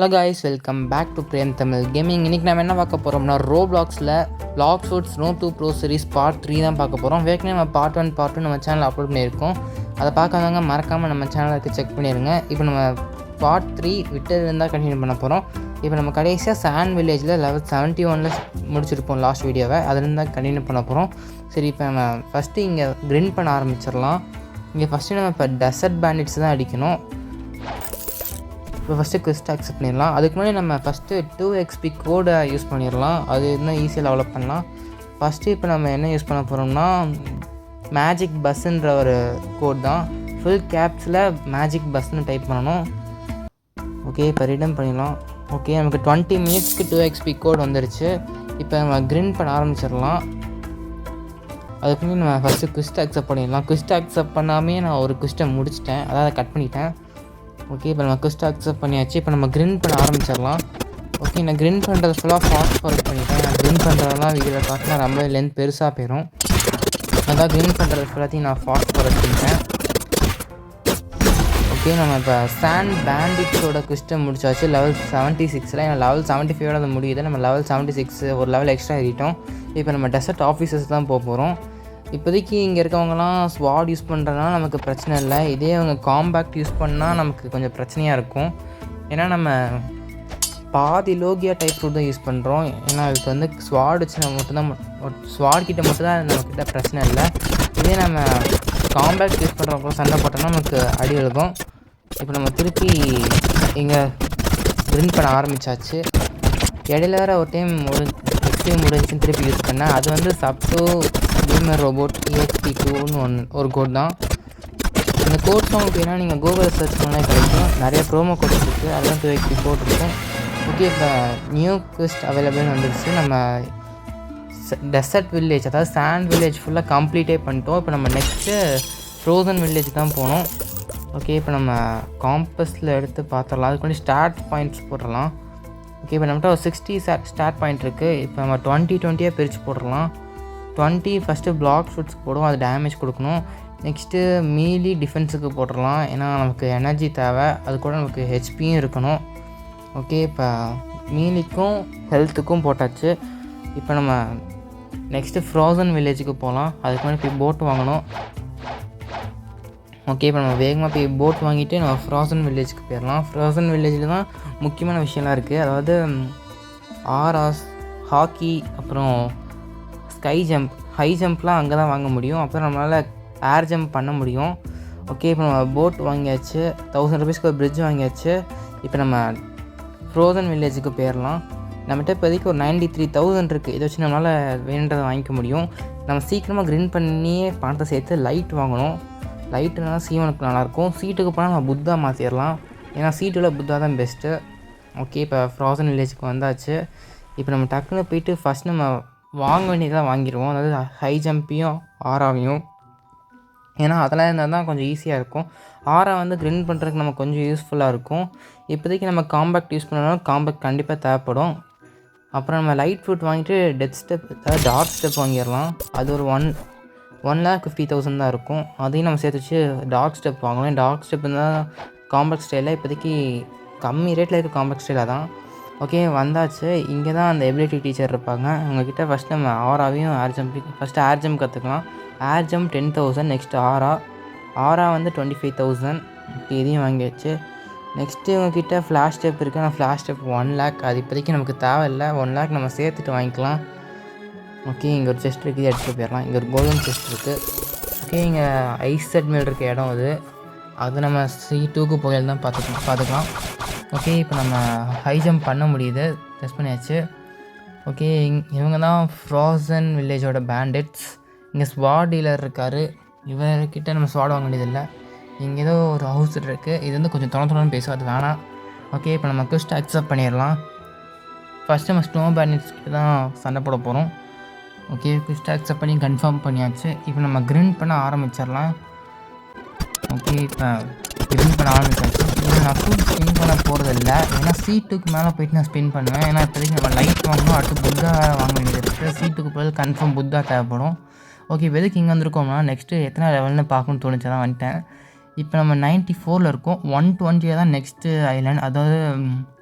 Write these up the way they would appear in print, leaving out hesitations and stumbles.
Hello guys, welcome back to Prem Tamil gaming. இன்றைக்கி நம்ம என்ன பார்க்க போகிறோம்னா, ரோப்ளாக்ஸில் Bloxwoods snow 2 pro series part 3 தான் பார்க்க போகிறோம். ஏற்கனவே நம்ம பார்ட் 1 பார்ட் 2 நம்ம சேனலில் அப்லோட் பண்ணியிருக்கோம். அதை பார்க்காதவங்க மறக்காமல் நம்ம சேனலுக்கு செக் பண்ணிடுங்க. இப்போ நம்ம பார்ட் 3 விட்டு இருந்தால் கண்டினியூ பண்ண போகிறோம். இப்போ நம்ம கடைசியாக சாண்ட் வில்லேஜில் லெவல் 71 முடிச்சிருப்போம் லாஸ்ட் வீடியோவை. அதுலேருந்து தான் கண்டினியூ பண்ண போகிறோம். சரி, இப்போ நம்ம ஃபஸ்ட்டு இங்கே கிரிண்ட் பண்ண ஆரம்பிச்சிடலாம். இங்கே ஃபஸ்ட்டு நம்ம இப்போ டெசர்ட் பேண்டிட்ஸ் தான் அடிக்கணும். இப்போ ஃபஸ்ட்டு குவிஸ்ட் அக்செப்ட் பண்ணிடலாம். அதுக்கு முன்னாடி நம்ம ஃபஸ்ட்டு 2xp கோடை யூஸ் பண்ணிடலாம். அது இன்னும் ஈஸியாக டெவலப் பண்ணலாம். ஃபஸ்ட்டு இப்போ நம்ம என்ன யூஸ் பண்ண போகிறோம்னா, மேஜிக் பஸ்ஸுன்ற ஒரு கோட் தான். ஃபுல் கேப்ஸில் மேஜிக் பஸ்ன்னு டைப் பண்ணணும். ஓகே, இப்போ ரிடம் பண்ணிடலாம். ஓகே, நமக்கு 20 மினிட்ஸ்க்கு 2xp கோட் வந்துருச்சு. இப்போ நம்ம கிரிண்ட் பண்ண ஆரம்பிச்சிடலாம். அதுக்கு முன்னாடி நம்ம ஃபஸ்ட்டு குவிஸ்ட் அக்செப்ட் பண்ணிடலாம். குவிஸ்ட் அக்செப்ட் பண்ணாமே நான் ஒரு குவிஸ்ட்டை முடிச்சிட்டேன், அதாவது கட் பண்ணிட்டேன். ஓகே, இப்போ நம்ம குவிஸ்ட் அக்செப்ட் பண்ணியாச்சு. இப்போ நம்ம கிரிண்ட் பண்ண ஆரம்பிச்சிடலாம். ஓகே, நான் கிரிண்ட் பண்ணுறது ஃபுல்லாக ஃபாஸ்ட் ஃபார்வர்ட் பண்ணிட்டேன். நான் கிரிண்ட் பண்ணுறதெல்லாம் வீடியோவில் காட்டினா ரொம்ப லென்த் பெருசாக போயிடும். அதான் கிரிண்ட் பண்ணுறது ஃபுல்லாத்தையும் நான் ஃபாஸ்ட் ஃபார்வர்ட் பண்ணிட்டேன். ஓகே, நம்ம இப்போ சாண்ட் பேண்டிட்ஸோட குவிஸ்ட்டை முடிச்சாச்சு லெவல் 76. ஏன்னா லெவல் 75 அது முடியுது. நம்ம லெவல் 76 ஒரு லெவல் எக்ஸ்ட்ரா ஏறிட்டோம். இப்போ நம்ம டெசர்ட் ஆஃபீஸர்ஸ் தான் போக போகிறோம். இப்போதைக்கு இங்கே இருக்கவங்கலாம் ஸ்வாட் யூஸ் பண்ணுறதுனால நமக்கு பிரச்சனை இல்லை. இதே அவங்க காம்பேக்ட் யூஸ் பண்ணால் நமக்கு கொஞ்சம் பிரச்சனையாக இருக்கும். ஏன்னா நம்ம பாதி லோகியா டைப் ரூட் தான் யூஸ் பண்ணுறோம். ஏன்னா அதுக்கு வந்து ஸ்வாட் வச்சு மட்டும்தான், ஸ்வாட் கிட்ட மட்டும்தான் நம்மக்கிட்ட பிரச்சனை இல்லை. இதே நம்ம காம்பேக்ட் யூஸ் பண்ணுறவங்க சண்டை போட்டோம்னா நமக்கு அடி எழுதும். இப்போ நம்ம திருப்பி இங்கே பிரிண்ட் பண்ண ஆரம்பித்தாச்சு. இடையில வேறு ஒரு டைம் முடிஞ்சுன்னு திருப்பி யூஸ் பண்ணேன். அது வந்து சப்டோ கேமர் ரோபோட் EXP2ன்னு ஒரு கோட் தான். இந்த கோட்ஸ் உங்களுக்கு வேணால் நீங்கள் கூகுளில் சர்ச் பண்ணால் கிடைக்கும். நிறைய ப்ரோமோ கோட்ஸ் இருக்குது, அதெல்லாம் 2xp கோட் இருக்கும். ஓகே, இப்போ நியூ குவிஸ்ட் அவைலபிள்னு வந்துடுச்சு. நம்ம டெசர்ட் வில்லேஜ், அதாவது சாண்ட் வில்லேஜ் ஃபுல்லாக கம்ப்ளீட்டே பண்ணிட்டோம். இப்போ நம்ம நெக்ஸ்ட்டு ஃப்ரோசன் வில்லேஜ் தான் போகணும். ஓகே, இப்போ நம்ம காம்பஸில் எடுத்து பார்த்துடலாம். அதுக்கு முன்னாடி ஸ்டார்ட் பாயிண்ட்ஸ் போட்டுடலாம். ஓகே, இப்போ நம்மகிட்ட ஒரு 60 ஸ்டார்ட் பாயிண்ட் இருக்குது. இப்போ நம்ம 20 பிரித்து போட்டுடலாம். 20 ஃபஸ்ட்டு பிளாக் ஷூட்ஸ் போடுவோம், அது டேமேஜ் கொடுக்கணும். நெக்ஸ்ட்டு மீலி டிஃபென்ஸுக்கு போட்டுடலாம், ஏன்னா நமக்கு எனர்ஜி தேவை. அது கூட நமக்கு ஹெச்பியும் இருக்கணும். ஓகே, இப்போ மீலிக்கும் ஹெல்த்துக்கும் போட்டாச்சு. இப்போ நம்ம நெக்ஸ்ட்டு ஃப்ரோசன் வில்லேஜுக்கு போகலாம். அதுக்கு முன்னாடி போய் போட் வாங்கணும். ஓகே, இப்போ நம்ம வேகமாக போய் போட் வாங்கிட்டு நம்ம ஃப்ரோசன் வில்லேஜுக்கு போயிடலாம். ஃப்ரோசன் வில்லேஜில் தான் முக்கியமான விஷயம்லாம் இருக்குது. அதாவது ஆர்ஆஸ், ஹாக்கி, அப்புறம் ஸ்கை ஜம்ப், ஹை ஜம்ப்லாம் அங்கே தான் வாங்க முடியும். அப்புறம் நம்மளால் ஏர் ஜம்ப் பண்ண முடியும். ஓகே, இப்போ நம்ம போட் வாங்கியாச்சு. 1000 ருபீஸ்க்கு ஒரு பிரிட்ஜ் வாங்கியாச்சு. இப்போ நம்ம ஃப்ரோசன் வில்லேஜுக்கு போயிடலாம். நம்மகிட்ட இப்போதைக்கு ஒரு 93,000 இருக்குது. இதை வச்சு நம்மளால் வேணுன்றதை வாங்கிக்க முடியும். நம்ம சீக்கிரமாக கிரிண்ட் பண்ணியே பணத்தை சேர்த்து லைட் வாங்கணும். லைட்டுனால சீவனுக்கு நல்லாயிருக்கும். சீட்டுக்கு போனால் நம்ம புத்தா மாற்றிடலாம், ஏன்னா சீட்டில் புத்தா தான் பெஸ்ட்டு. ஓகே, இப்போ ஃப்ரோசன் வில்லேஜுக்கு வந்தாச்சு. இப்போ நம்ம டக்குன்னு போயிட்டு ஃபஸ்ட் நம்ம வாங்க வேண்டியதெல்லாம் வாங்கிடுவோம். அதாவது ஹை ஜம்பையும் ஆராவையும், ஏன்னா அதெல்லாம் இருந்தால் தான் கொஞ்சம் ஈஸியாக இருக்கும். ஆரா வந்து கிரிண்ட் பண்ணுறதுக்கு நமக்கு கொஞ்சம் யூஸ்ஃபுல்லாக இருக்கும். இப்போதைக்கு நம்ம காம்பேக்ட் யூஸ் பண்ணாலும் காம்பேக்ட் கண்டிப்பாக தேவைப்படும். அப்புறம் நம்ம லைட் ஃப்ரூட் வாங்கிட்டு டெத் ஸ்டெப், அதாவது டார்க் ஸ்டெப் வாங்கிடலாம். அது ஒரு 1,50,000 தான் இருக்கும். அதையும் நம்ம சேர்த்து வச்சு டார்க் ஸ்டெப் வாங்கணும். டார்க் ஸ்டெப் இருந்தால் காம்பேக்ட் ஸ்டைலில் இப்போதைக்கு கம்மி ரேட்டில் இருக்க காம்பேக்ட் ஸ்டைலாக தான். ஓகே, வந்தாச்சு. இங்கே தான் அந்த எபிலிட்டி டீச்சர் இருப்பாங்க. அவங்கக்கிட்ட ஃபஸ்ட் நம்ம ஆராவையும் ஏர் ஜம்பிங், ஃபஸ்ட்டு ஏர் ஜம்ப் கற்றுக்கலாம். ஏர் ஜம்ப் 10,000, நெக்ஸ்ட்டு ஆரா வந்து 25,000. ஓகே, இதையும் வாங்கியாச்சு. நெக்ஸ்ட்டு இவங்கக்கிட்ட ஃப்ளாஷ் ஸ்டெப் இருக்குது. ஆனால் ஃப்ளாஷ் ஸ்டெப் 1 lakh, அது இப்போதைக்கு நமக்கு தேவையில்லை. 1 lakh நம்ம சேர்த்துட்டு வாங்கிக்கலாம். ஓகே, இங்கே ஒரு செஸ்ட் இருக்குது, எடுத்துகிட்டு போயிடலாம். இங்கே ஒரு கோல்டன் செஸ்ட் இருக்குது. ஓகே, இங்கே ஐஸ் செட் மேல் இருக்க இடம் அது நம்ம C2க்கு போகையில் தான் பார்த்துக்கலாம். ஓகே, இப்போ நம்ம ஹை ஜம்ப் பண்ண முடியுது, டெஸ்ட் பண்ணியாச்சு. ஓகே, இவங்க தான் ஃப்ரோசன் வில்லேஜோட பேண்டிட்ஸ். இங்கே ஸ்வாட் டீலர் இருக்கார். இவர்கிட்ட நம்ம ஸ்வாட் வாங்க வேண்டியதில்லை. இங்கே ஏதோ ஒரு ஹவுஸ் இருக்குது. இது வந்து கொஞ்சம் தொணன்னு பேசும், அது வேணாம். ஓகே, இப்போ நம்ம குவிஸ்ட் அக்செப்ட் பண்ணிடலாம். ஃபஸ்ட்டு நம்ம ஸ்னோ பேண்டிட்ஸ்கிட்ட தான் சண்டை போட போகிறோம். ஓகே, குவிஸ்ட் அக்செப்ட் பண்ணி கன்ஃபார்ம் பண்ணியாச்சு. இப்போ நம்ம கிரிண்ட் பண்ண ஆரம்பிச்சிடலாம். ஓகே, இப்போ கிரிண்ட் பண்ண ஆரம்பிச்சாச்சு. இது நான் ஃபுல் ஸ்பின் பண்ண போகிறதில்ல, ஏன்னா சீட்டுக்கு மேலே போயிட்டு நான் ஸ்பின் பண்ணுவேன். ஏன்னா இப்போதைக்கு நம்ம லைட் வாங்கணும், அடுத்து புத்தா வாங்க வேண்டியது இருக்குது. சீட்டுக்கு போய் கன்ஃபார்ம் புத்தா தேவைப்படும். ஓகே, இப்போ எதுக்கு இங்கே வந்திருக்கோம்னா, நெக்ஸ்ட்டு எத்தனை லெவல்னு பார்க்கணும்னு தோணுச்சு தான் வந்துட்டேன். இப்போ நம்ம 94 இருக்கோம். 120 தான் நெக்ஸ்ட்டு ஐலாண்ட், அதாவது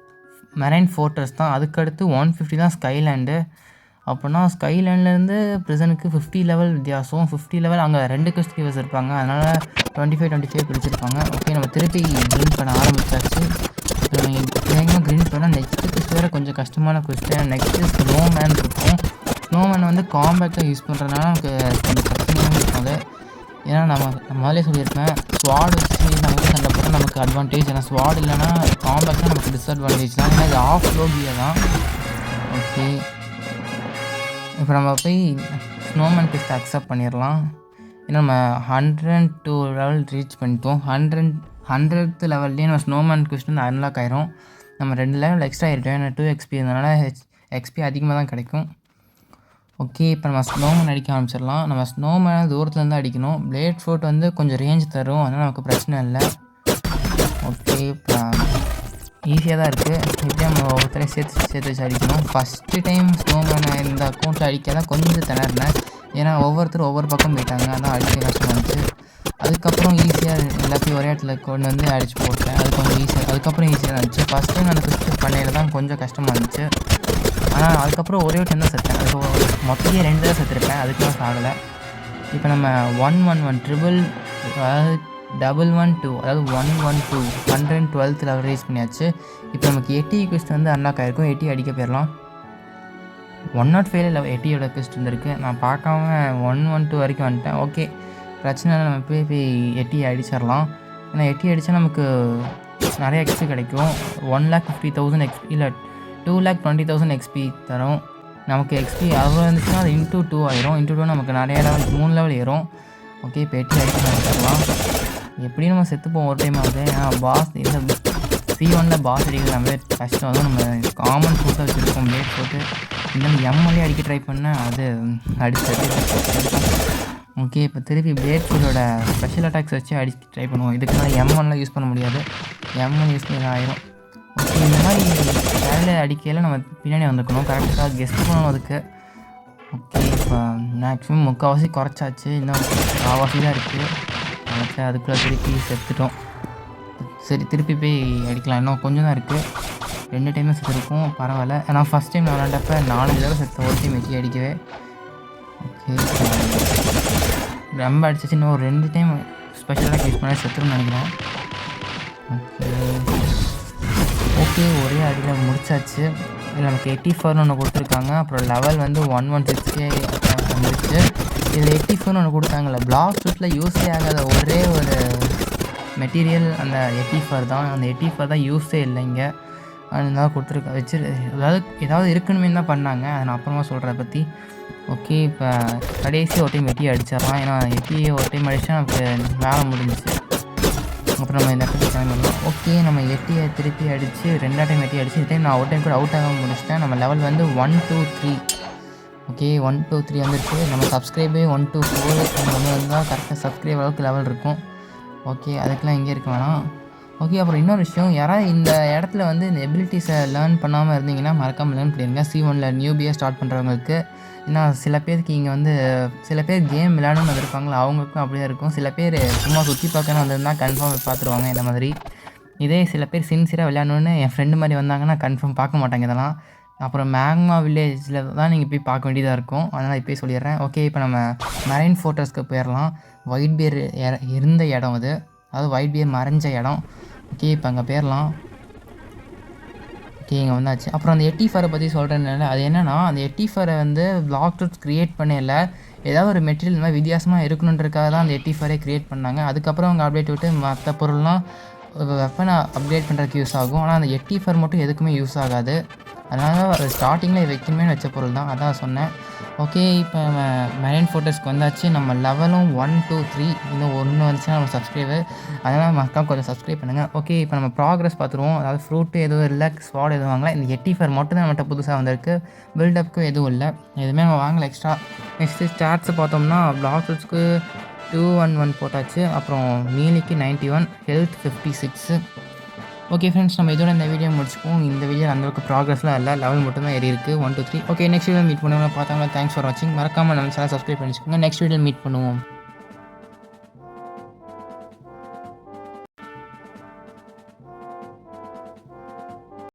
மெரைன் ஃபோர்ட்ரஸ் தான். அதுக்கடுத்து 150 தான் ஸ்கைலேண்டு. அப்போனா ஸ்கைலேண்ட்லேருந்து ப்ரிசனுக்கு 50 லெவல் வித்தியாசம். 50 லெவல் அங்கே 2 குவெஸ்ட் கிவர்ஸ் இருப்பாங்க. அதனால் 25 பிரிச்சிருப்பாங்க. ஓகே, நம்ம திருப்பி க்ரீன் பண்ண ஆரம்பிச்சாச்சு. இப்போ வேகமாக க்ரீன் பண்ணால் நெக்ஸ்ட்டு குவெஸ்ட் வேறு கொஞ்சம் கஷ்டமான குவெஸ்ட். நெக்ஸ்ட்டு ஸ்னோமேன் இருக்கும். ஸ்னோமேன் வந்து காம்பேக்டாக யூஸ் பண்ணுறதுனால நமக்கு கொஞ்சம் கஷ்டமாகவும் இருக்கும் அது. ஏன்னா நம்ம முதலே சொல்லியிருப்பேன், ஸ்வாட் வச்சு நமக்கு சண்டை போட்டால் நமக்கு அட்வான்டேஜ். ஏன்னா ஸ்வாட் இல்லைனா காம்பேக்டாக நமக்கு டிஸ்அட்வான்டேஜ் தான். ஏன்னா இது ஆஃப் லோகியாக தான். ஓகே, இப்போ நம்ம போய் ஸ்னோமேன் குவெஸ்ட் அக்செப்ட் பண்ணிடலாம். ஏன்னா நம்ம 102 லெவல் ரீச் பண்ணிட்டோம். 100th லெவல்லேயே நம்ம ஸ்னோமேன் குவெஸ்ட் வந்து அன்லாக் ஆயிரும். நம்ம 2 லெவல் எக்ஸ்ட்ரா ஆகிட்டோம். ஏன்னா 2 XP இருந்தனால XP அதிகமாக தான் கிடைக்கும். ஓகே, இப்போ நம்ம ஸ்னோமேன் அடிக்க ஆரம்பிச்சிடலாம். நம்ம ஸ்னோமேனை தூரத்துலேருந்து அடிக்கணும். பிளேட் ஃபோர்ட் வந்து கொஞ்சம் ரேஞ்ச் தரும், அதனால் நமக்கு பிரச்சனை இல்லை. ஓகே, இப்போ ஈஸியாக தான் இருக்குது. இப்படியே நம்ம ஒவ்வொருத்தரையும் சேர்த்து வச்சு அடிக்கணும். ஃபஸ்ட்டு டைம் ஸ்னோமேனை இந்த அக்கௌண்ட்டில் அடிக்க தான் கொஞ்சம் திணறினேன். ஏன்னா ஒவ்வொருத்தரும் ஒவ்வொரு பக்கம் போயிட்டாங்க, அதான் அடிக்க கஷ்டமாக இருந்துச்சு. அதுக்கப்புறம் ஈஸியாக எல்லாத்தையும் ஒரே இடத்துல கொண்டு வந்து அடித்து போட்டேன். அது கொஞ்சம் அதுக்கப்புறம் ஈஸியாக இருந்துச்சு. ஃபஸ்ட் டைம் அந்த குவெஸ்ட் பண்ணையில் தான் கொஞ்சம் கஷ்டமாக இருந்துச்சு. ஆனால் அதுக்கப்புறம் ஒரே டைம் தான் செத்தேன். அது மொத்தத்தையே 2 தான் செத்துருப்பேன், அதுக்கெலாம் சாகலை. இப்போ நம்ம 111 ட்ரிபிள் அதாவது 112 அதாவது 112 112th லெவல் ரீச் பண்ணியாச்சு. இப்போ நமக்கு 80 குவெஸ்ட் வந்து அன்லாக் ஆகிருக்கும். 80 அடிக்க போயிடலாம். 105 லெவல் 80யோட குவெஸ்ட் வந்துருக்கு. நான் பார்க்காம 112 வரைக்கும் வந்துட்டேன். ஓகே, பிரச்சனை இல்லை. நம்ம போய் 80 அடிச்சிடலாம். ஏன்னா 80 அடித்தா நமக்கு நிறைய XP கிடைக்கும். 1,50,000 XP இல்லை 2,20,000 XP தரும். நமக்கு XP அவ்வளோ இருந்துச்சுன்னா அது இன்ட்டு 2 ஆயிரும். இன்ட்டு 2 நமக்கு நிறைய லெவல் 3 லெவல் ஏறும். ஓகே, இப்போ 80 அடிக்க ஆரம்பிச்சிடலாம். எப்படியும் நம்ம செத்துப்போம் ஒரு டைம் ஆகுது. ஏன்னா பாஸ் இந்த C1ல் பாஸ் அடிக்கிறது நம்ம கஷ்டம். அதுவும் நம்ம காமன் ஃபோட்டோ வச்சுருக்கோம் பிளேட் போட்டு. இன்னும் எம்எல்ஏ அடிக்க ட்ரை பண்ணேன், அது அடிச்சு. ஓகே, இப்போ திருப்பி பிளேட் ஃபோட்டோட ஸ்பெஷல் அட்டாக்ஸ் வச்சு அடிச்சு ட்ரை பண்ணுவோம். இதுக்குலாம் M1லாம் யூஸ் பண்ண முடியாது. M1 யூஸ் பண்ணி ஆயிரும். ஓகே, இந்த மாதிரி வேலையில் அடிக்கையில் நம்ம பின்னாடி வந்துக்கணும், கரெக்டாக கெஸ்ட் பண்ணணும் அதுக்கு. ஓகே, இப்போ மேக்ஸிமம் 3/4 குறைச்சாச்சு. இன்னும் 4 தான் இருக்குது. அதுக்குள்ளே திருப்பி செத்துட்டோம். சரி, திருப்பி போய் அடிக்கலாம். இன்னும் கொஞ்சம் தான் இருக்குது. 2 டைம் செத்துருக்கும், பரவாயில்ல. ஏன்னா ஃபஸ்ட் டைம் நான் விளாண்டப்ப 4 தடவை செத்த, ஒரு டைம் வெட்டி அடிக்கவே. ஓகே, ரொம்ப அடிச்சிச்சு. இன்னும் ஒரு 2 டைம் ஸ்பெஷலாக யூஸ் பண்ணி செத்துருன்னு நினைக்கிறேன். ஓகே, ஒரே அடியில் முடிச்சாச்சு. இதில் நமக்கு 84 ஒன்று கொடுத்துருக்காங்க. அப்புறம் லெவல் வந்து 116 வந்துருச்சு. இதில் 84 ஒன்று கொடுத்தாங்கல்ல, பிளாக் சூட்டில் யூஸே ஆகாத ஒரே ஒரு மெட்டீரியல் அந்த 84 தான். அந்த 84 தான் யூஸே இல்லை இங்கே. அதனால கொடுத்துருக்க ஏதாவது இருக்குன்னு தான் பண்ணாங்க. அதை நான் அப்புறமா சொல்கிறத பற்றி. ஓகே, இப்போ கடைசி ஒரு டைம் வெட்டி அடிச்சிடலாம். ஏன்னா ஒரு டைம் அடித்தா நமக்கு வேலை முடிஞ்சிச்சு. அப்புறம் நம்ம இந்த இடத்துக்கு கிளம்பிடலாம். ஓகே, நம்ம 80 திருப்பி அடித்து 2 டைம் வெட்டி அடிச்சு. இந்த டைம் நான் ஒரு டைம் கூட அவுட் ஆகாமல் முடிச்சிட்டேன். நம்ம லெவல் வந்து 123. ஓகே, 123 வந்துருக்கு. நம்ம சப்ஸ்கிரைபே 124 நம்ம இருந்தால் கரெக்டாக சப்ஸ்கிரைப் அளவுக்கு லெவல் இருக்கும். ஓகே, அதுக்கெலாம் இங்கே இருக்க வேணாம். ஓகே, அப்புறம் இன்னொரு விஷயம், யாராவது இந்த இடத்துல வந்து இந்த எபிலிட்டிஸை லேர்ன் பண்ணாமல் இருந்தீங்கன்னா மறக்காமல் லேர்ன் பண்ணிடுங்க. C1ல் நியூபியாக ஸ்டார்ட் பண்ணுறவங்களுக்கு. ஏன்னா சில பேருக்கு இங்கே வந்து சில பேர் கேம் விளையாடணும்னு வந்திருப்பாங்களா, அவங்களுக்கும் அப்படியே இருக்கும். சில பேர் சும்மா சுற்றி பார்க்கணும் வந்திருந்தால் கன்ஃபார்ம் பார்த்துருவாங்க இந்த மாதிரி. இதே சில பேர் சின்சியராக விளையாடணுன்னு என் ஃப்ரெண்டு மாதிரி வந்தாங்கன்னா கன்ஃபார்ம் பார்க்க மாட்டாங்க இதெல்லாம். அப்புறம் மேக்மா வில்லேஜில் தான் நீங்கள் போய் பார்க்க வேண்டியதாக இருக்கும். அதனால் இப்போயே சொல்லிடுறேன். ஓகே, இப்போ நம்ம மெரைன் ஃபோர்ட்ரஸ்க்கு போயிடலாம். ஒயிட் பியர் இருந்த இடம் அது, அதாவது ஒயிட் பியர் மறைஞ்ச இடம். ஓகே, இப்போ அங்கே போயிடலாம். ஓகே, இங்கே வந்தாச்சு. அப்புறம் அந்த 84 பற்றி சொல்கிறேன்னால அது என்னென்னா, அந்த 84 வந்து பிளாக் டூட்ஸ் க்ரியேட் பண்ணல, ஏதாவது ஒரு மெட்டீரியல் இந்த மாதிரி வித்தியாசமாக இருக்கணுன்றதுக்காக தான் அந்த 84 க்ரியேட் பண்ணாங்க. அதுக்கப்புறம் அவங்க அப்டேட் விட்டு மற்ற பொருள்லாம் வெப்பனை அப்டேட் பண்ணுறதுக்கு யூஸ் ஆகும். ஆனால் அந்த 84 மட்டும் எதுக்குமே யூஸ் ஆகாது. அதனால் அது ஸ்டார்டிங்கில் வைக்கணுமே வச்ச பொருள் தான், அதான் சொன்னேன். ஓகே, இப்போ நம்ம மெரைன் ஃபோர்ட்ரஸ்க்கு வந்தாச்சு. நம்ம லெவலும் 1 2 3 இன்னும் 1 வந்துச்சுன்னா நம்ம சப்ஸ்கிரைபர், அதனால் மக்கள் கொஞ்சம் சப்ஸ்கிரைப் பண்ணுங்கள். ஓகே, இப்போ நம்ம ப்ராக்ரஸ் பார்த்துருவோம். அதாவது ஃப்ரூட்டு எதுவும் இல்லை, ஸ்வாட் எதுவும் வாங்கலாம். இந்த 84 மட்டும் தான் நம்மகிட்ட புதுசாக வந்திருக்கு. பில்டப்புக்கும் எதுவும் இல்லை, எதுவுமே நம்ம வாங்கலை எக்ஸ்ட்ரா. நெக்ஸ்ட்டு ஸ்டாட்ஸை பார்த்தோம்னா பிளாக்ஸுக்கு 211 போட்டாச்சு. அப்புறம் மீலிக்கு 91, ஹெல்த் 56. ஓகே ஃப்ரெண்ட்ஸ், நம்ம இதோட இந்த வீடியோ முடிச்சுப்போம். இந்த வீடியோ அந்தளவுக்கு ப்ராக்ரஸ்லாம் இல்லை, லெவல் மட்டும் தான் ஏறி இருக்குது 1 2 3. ஓகே, நெக்ஸ்ட் வீடியோ மீட் பண்ணுவோம். பார்த்தாங்களா, தேங்க்ஸ் ஃபார் வாட்சிங். மறக்காமல் நம்ம சேனல் சப்ஸ்கிரைப் பண்ணிச்சுக்கோங்க. நெக்ஸ்ட் வீடியோ மீட் பண்ணுவோம்.